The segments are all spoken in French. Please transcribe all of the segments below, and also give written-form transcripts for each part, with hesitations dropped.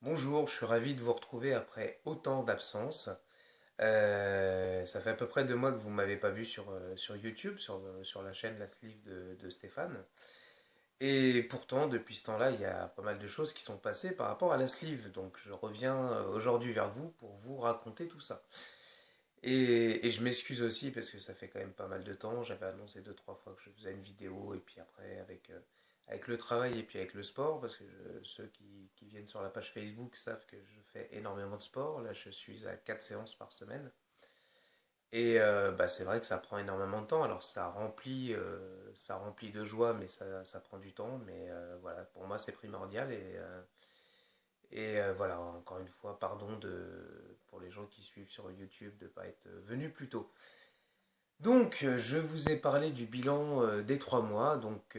Bonjour, je suis ravi de vous retrouver après autant d'absence. Ça fait à peu près 2 mois que vous ne m'avez pas vu sur YouTube, sur la chaîne La Sleeve de Stéphane. Et pourtant, depuis ce temps-là, il y a pas mal de choses qui sont passées par rapport à la sleeve. Donc je reviens aujourd'hui vers vous pour vous raconter tout ça. Et je m'excuse aussi parce que ça fait quand même pas mal de temps. J'avais annoncé 2, 3 fois que je faisais une vidéo et puis après avec le travail et puis avec le sport, parce que ceux qui viennent sur la page Facebook savent que je fais énormément de sport. Là, je suis à 4 séances par semaine. Et c'est vrai que ça prend énormément de temps. Alors ça remplit de joie, mais ça prend du temps. Mais voilà, pour moi c'est primordial. Et voilà, encore une fois, pardon pour les gens qui suivent sur YouTube de ne pas être venus plus tôt. Donc, je vous ai parlé du bilan des 3 mois. Donc,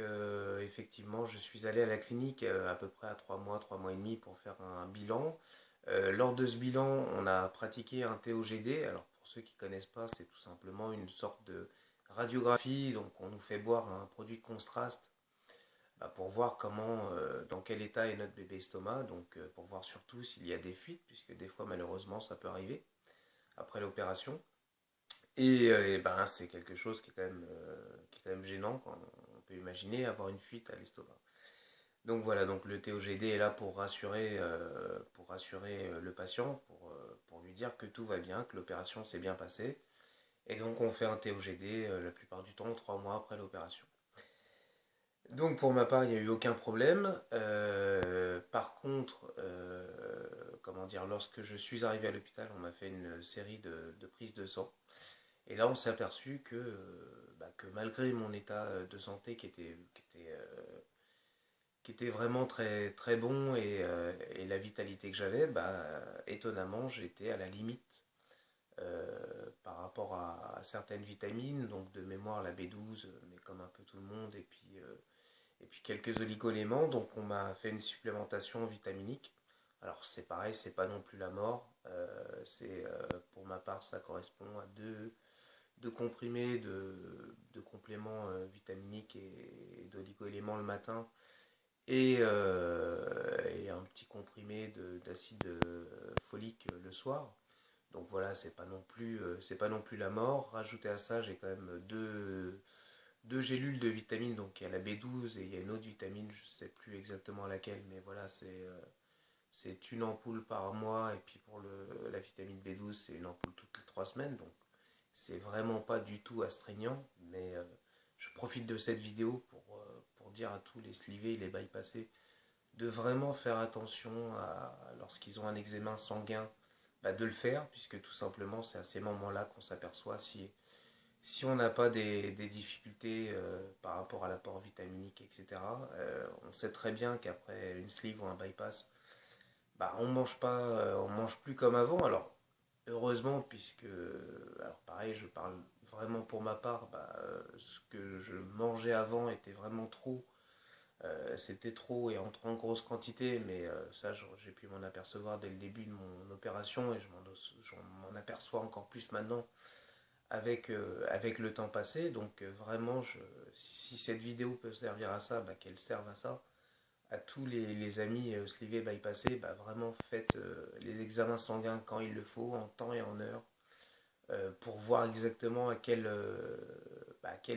effectivement, je suis allé à la clinique à peu près à 3 mois, 3 mois et demi pour faire un bilan. Lors de ce bilan, on a pratiqué un TOGD. Alors, pour ceux qui ne connaissent pas, c'est tout simplement une sorte de radiographie. Donc, on nous fait boire un produit de contraste pour voir dans quel état est notre bébé estomac. Donc, pour voir surtout s'il y a des fuites, puisque des fois, malheureusement, ça peut arriver après l'opération. Et c'est quelque chose qui est quand même gênant quand on peut imaginer avoir une fuite à l'estomac. Donc voilà, donc le TOGD est là pour rassurer le patient, pour lui dire que tout va bien, que l'opération s'est bien passée. Et donc on fait un TOGD la plupart du temps 3 mois après l'opération. Donc pour ma part, il n'y a eu aucun problème. Par contre, comment dire, lorsque je suis arrivé à l'hôpital, on m'a fait une série de prises de sang. Et là, on s'est aperçu que malgré mon état de santé qui était vraiment très, très bon et la vitalité que j'avais, étonnamment, j'étais à la limite par rapport à certaines vitamines, donc de mémoire la B12, mais comme un peu tout le monde, et puis quelques oligoéléments. Donc on m'a fait une supplémentation vitaminique. Alors c'est pareil, c'est pas non plus la mort. Pour ma part, ça correspond à deux comprimés de compléments vitaminiques et d'oligo-éléments le matin et un petit comprimé d'acide folique le soir. Donc voilà, c'est pas non plus la mort. Rajouté à ça, j'ai quand même deux gélules de vitamines. Donc il y a la B12 et il y a une autre vitamine, je sais plus exactement laquelle, mais voilà, c'est une ampoule par mois. Et puis pour la vitamine B12, c'est une ampoule toutes les 3 semaines. Donc c'est vraiment pas du tout astreignant, mais je profite de cette vidéo pour dire à tous les slivés et les bypassés de vraiment faire attention lorsqu'ils ont un examen sanguin, de le faire, puisque tout simplement c'est à ces moments-là qu'on s'aperçoit si on n'a pas des difficultés par rapport à l'apport vitaminique, etc. On sait très bien qu'après une sleeve ou un bypass, on mange plus comme avant. Alors heureusement, puisque, alors pareil, je parle vraiment pour ma part, ce que je mangeais avant était vraiment trop, c'était trop et en trop grosse quantité, mais ça j'ai pu m'en apercevoir dès le début de mon opération et je m'en aperçois encore plus maintenant avec le temps passé. Donc vraiment, si cette vidéo peut servir à ça, qu'elle serve à ça. À tous les amis slivés bypassés, vraiment faites les examens sanguins quand il le faut, en temps et en heure, pour voir exactement à quel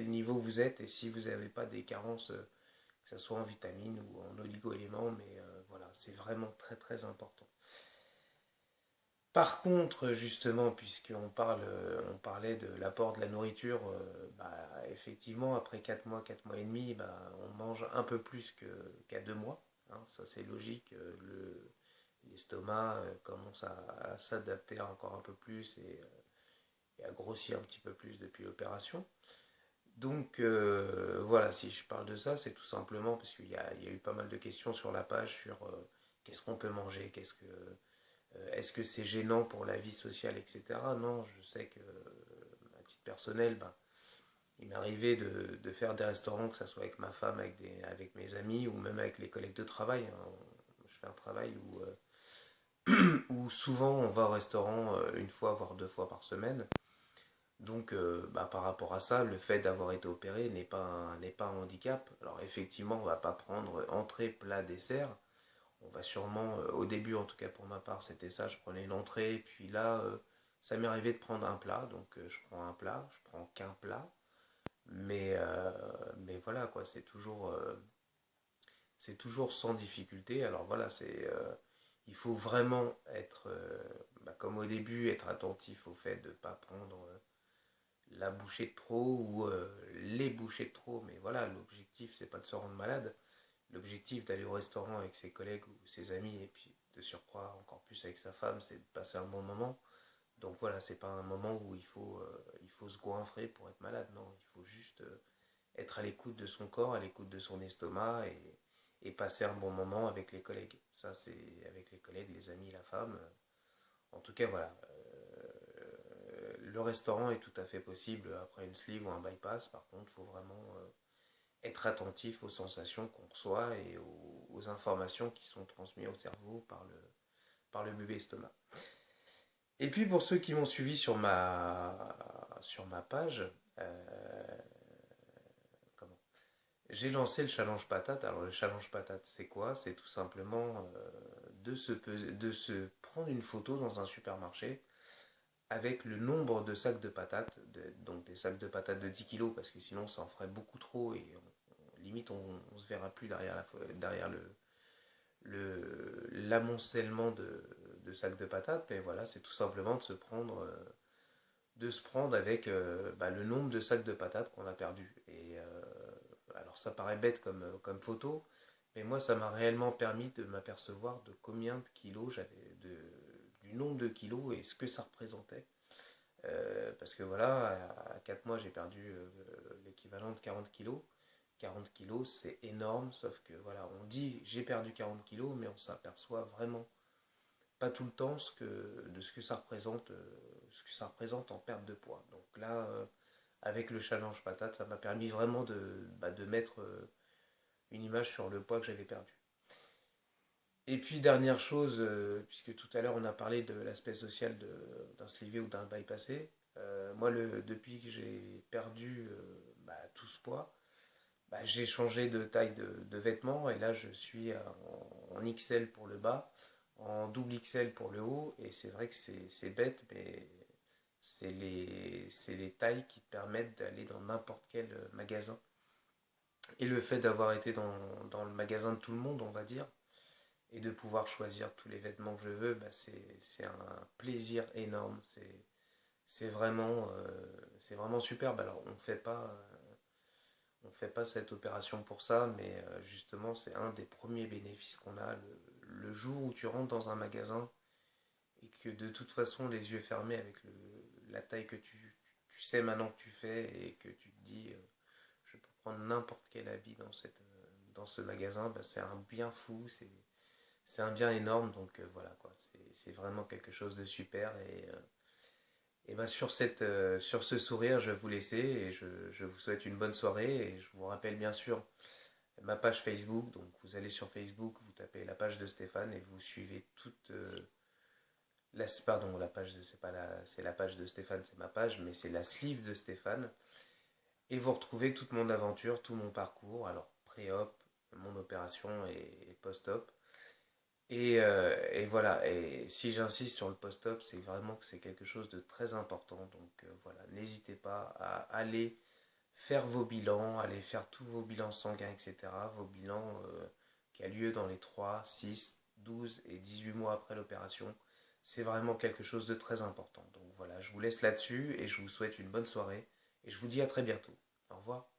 niveau vous êtes et si vous n'avez pas des carences, que ce soit en vitamines ou en oligo-éléments, mais voilà, c'est vraiment très très important. Par contre, justement, on parlait de l'apport de la nourriture, effectivement, après 4 mois, 4 mois et demi, on mange un peu plus qu'à 2 mois. Hein, ça, c'est logique. L'estomac commence à s'adapter encore un peu plus et à grossir un petit peu plus depuis l'opération. Donc, voilà, si je parle de ça, c'est tout simplement parce qu'il y a eu pas mal de questions sur la page sur qu'est-ce qu'on peut manger, est-ce que c'est gênant pour la vie sociale, etc. Non, je sais que, à titre personnel, il m'arrivait de faire des restaurants, que ce soit avec ma femme, avec mes amis ou même avec les collègues de travail. Hein. Je fais un travail où souvent on va au restaurant une fois, voire 2 fois par semaine. Donc, par rapport à ça, le fait d'avoir été opéré n'est pas un handicap. Alors, effectivement, on ne va pas prendre entrée, plat, dessert. On va sûrement, au début en tout cas pour ma part, c'était ça, je prenais une entrée, et puis là, ça m'est arrivé de prendre un plat, donc je prends un plat, je prends qu'un plat, mais voilà quoi, c'est toujours sans difficulté. Alors voilà, il faut vraiment être, comme au début, être attentif au fait de ne pas prendre la bouchée de trop ou les bouchées de trop, mais voilà, l'objectif c'est pas de se rendre malade, l'objectif d'aller au restaurant avec ses collègues ou ses amis, et puis de surcroît encore plus avec sa femme, c'est de passer un bon moment. Donc voilà, c'est pas un moment où il faut se goinfrer pour être malade, non, il faut juste être à l'écoute de son corps, à l'écoute de son estomac et passer un bon moment avec les collègues. Ça, c'est avec les collègues, les amis, la femme. En tout cas, voilà. Le restaurant est tout à fait possible après une sleeve ou un bypass. Par contre, il faut vraiment être attentif aux sensations qu'on reçoit et aux informations qui sont transmises au cerveau par le bébé estomac. Et puis pour ceux qui m'ont suivi sur ma page, comment j'ai lancé le challenge patate. Alors le challenge patate, c'est quoi? C'est tout simplement de se prendre une photo dans un supermarché avec le nombre de sacs de patates, donc des sacs de patates de 10 kilos, parce que sinon ça en ferait beaucoup trop et limite on se verra plus derrière l'amoncellement de sacs de patates. Mais voilà, c'est tout simplement de se prendre avec le nombre de sacs de patates qu'on a perdu. Et alors ça paraît bête comme photo, mais moi ça m'a réellement permis de m'apercevoir de combien de kilos j'avais, du nombre de kilos et ce que ça représentait. Parce que voilà, à 4 mois j'ai perdu l'équivalent de 40 kilos. 40 kilos c'est énorme, sauf que voilà, on dit j'ai perdu 40 kilos, mais on s'aperçoit vraiment pas tout le temps de ce que ça représente en perte de poids. Donc là, avec le challenge patate, ça m'a permis vraiment de mettre une image sur le poids que j'avais perdu. Et puis dernière chose, puisque tout à l'heure on a parlé de l'aspect social d'un slivé ou d'un bypassé, moi depuis que j'ai perdu tout ce poids, j'ai changé de taille de vêtements et là je suis en XL pour le bas, en double XL pour le haut, et c'est vrai que c'est bête, mais c'est les tailles qui te permettent d'aller dans n'importe quel magasin. Et le fait d'avoir été dans le magasin de tout le monde, on va dire, et de pouvoir choisir tous les vêtements que je veux, c'est un plaisir énorme. C'est vraiment superbe. Alors on fait pas cette opération pour ça, mais justement c'est un des premiers bénéfices qu'on a le jour où tu rentres dans un magasin et que de toute façon les yeux fermés avec la taille que tu sais maintenant que tu fais et que tu te dis je peux prendre n'importe quel habit dans ce magasin, c'est un bien fou, c'est un bien énorme, donc voilà quoi, c'est vraiment quelque chose de super et sur ce sourire je vais vous laisser et je vous souhaite une bonne soirée et je vous rappelle bien sûr ma page Facebook, donc vous allez sur Facebook, vous tapez la page de Stéphane et vous suivez toute pardon, la page de, c'est la page de Stéphane, c'est ma page, mais c'est la sleeve de Stéphane. Et vous retrouvez toute mon aventure, tout mon parcours, alors pré-op, mon opération et post-op. Et voilà, et si j'insiste sur le post-op, c'est vraiment que c'est quelque chose de très important. Donc voilà, n'hésitez pas à aller faire vos bilans, aller faire tous vos bilans sanguins, etc. Vos bilans qui a lieu dans les 3, 6, 12 et 18 mois après l'opération. C'est vraiment quelque chose de très important. Donc voilà, je vous laisse là-dessus et je vous souhaite une bonne soirée et je vous dis à très bientôt. Au revoir.